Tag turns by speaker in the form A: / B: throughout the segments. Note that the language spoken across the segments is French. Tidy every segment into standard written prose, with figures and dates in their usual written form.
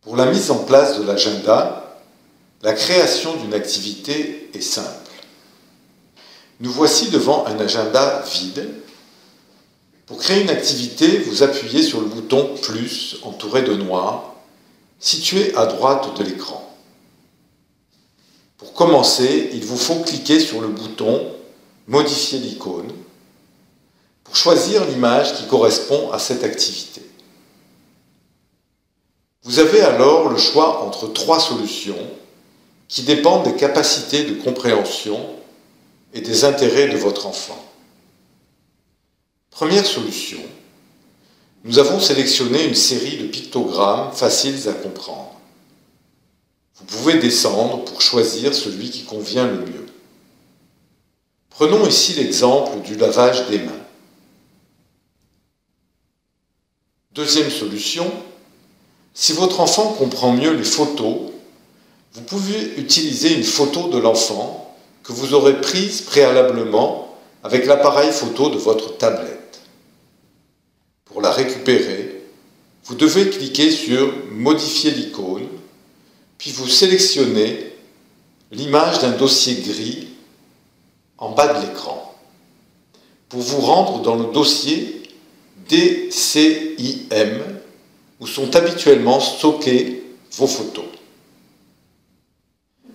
A: Pour la mise en place de l'agenda, la création d'une activité est simple. Nous voici devant un agenda vide. Pour créer une activité, vous appuyez sur le bouton « Plus » entouré de noir, situé à droite de l'écran. Pour commencer, il vous faut cliquer sur le bouton « Modifier l'icône » pour choisir l'image qui correspond à cette activité. Vous avez alors le choix entre 3 solutions qui dépendent des capacités de compréhension et des intérêts de votre enfant. Première solution, nous avons sélectionné une série de pictogrammes faciles à comprendre. Vous pouvez descendre pour choisir celui qui convient le mieux. Prenons ici l'exemple du lavage des mains. Deuxième solution, si votre enfant comprend mieux les photos, vous pouvez utiliser une photo de l'enfant que vous aurez prise préalablement avec l'appareil photo de votre tablette. Pour la récupérer, vous devez cliquer sur « Modifier l'icône », puis vous sélectionnez l'image d'un dossier gris en bas de l'écran pour vous rendre dans le dossier DCIM où sont habituellement stockées vos photos.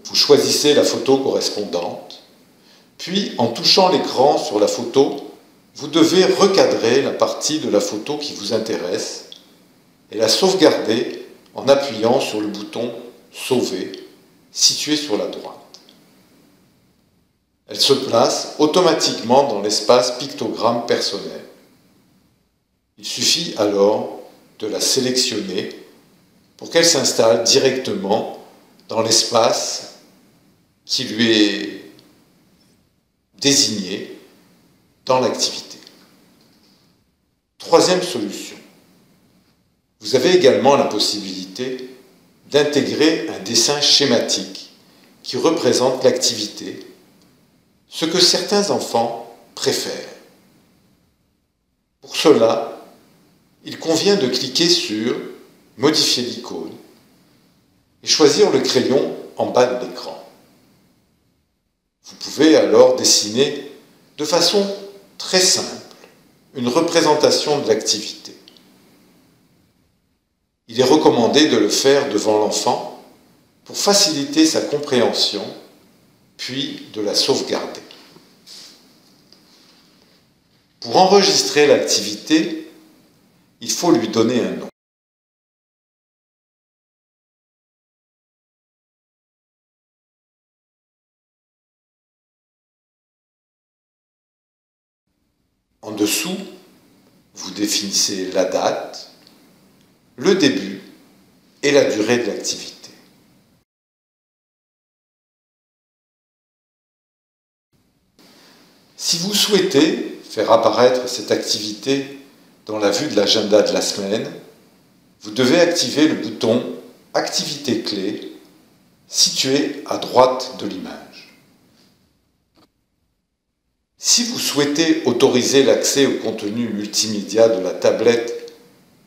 A: Vous choisissez la photo correspondante, puis en touchant l'écran sur la photo, vous devez recadrer la partie de la photo qui vous intéresse et la sauvegarder en appuyant sur le bouton « Sauver » situé sur la droite. Elle se place automatiquement dans l'espace pictogramme personnel. Il suffit alors de la sélectionner pour qu'elle s'installe directement dans l'espace qui lui est désigné dans l'activité. Troisième solution. Vous avez également la possibilité d'intégrer un dessin schématique qui représente l'activité, ce que certains enfants préfèrent. Pour cela, il convient de cliquer sur « Modifier l'icône » et choisir le crayon en bas de l'écran. Vous pouvez alors dessiner de façon très simple une représentation de l'activité. Il est recommandé de le faire devant l'enfant pour faciliter sa compréhension, puis de la sauvegarder. Pour enregistrer l'activité, il faut lui donner un nom. En dessous, vous définissez la date, le début et la durée de l'activité. Si vous souhaitez faire apparaître cette activité dans la vue de l'agenda de la semaine, vous devez activer le bouton « Activité clé » situé à droite de l'image. Si vous souhaitez autoriser l'accès au contenu multimédia de la tablette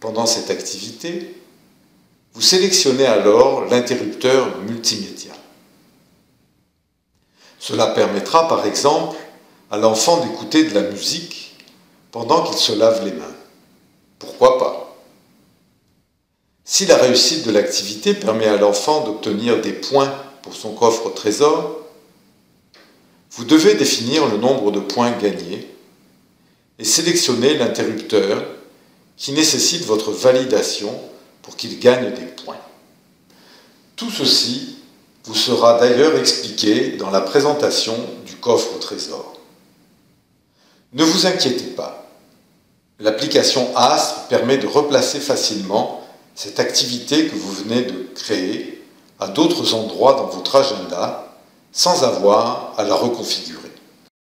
A: pendant cette activité, vous sélectionnez alors l'interrupteur multimédia. Cela permettra par exemple à l'enfant d'écouter de la musique pendant qu'il se lave les mains. Pourquoi pas? Si la réussite de l'activité permet à l'enfant d'obtenir des points pour son coffre au trésor, vous devez définir le nombre de points gagnés et sélectionner l'interrupteur qui nécessite votre validation pour qu'il gagne des points. Tout ceci vous sera d'ailleurs expliqué dans la présentation du coffre au trésor. Ne vous inquiétez pas. L'application ASP permet de replacer facilement cette activité que vous venez de créer à d'autres endroits dans votre agenda sans avoir à la reconfigurer.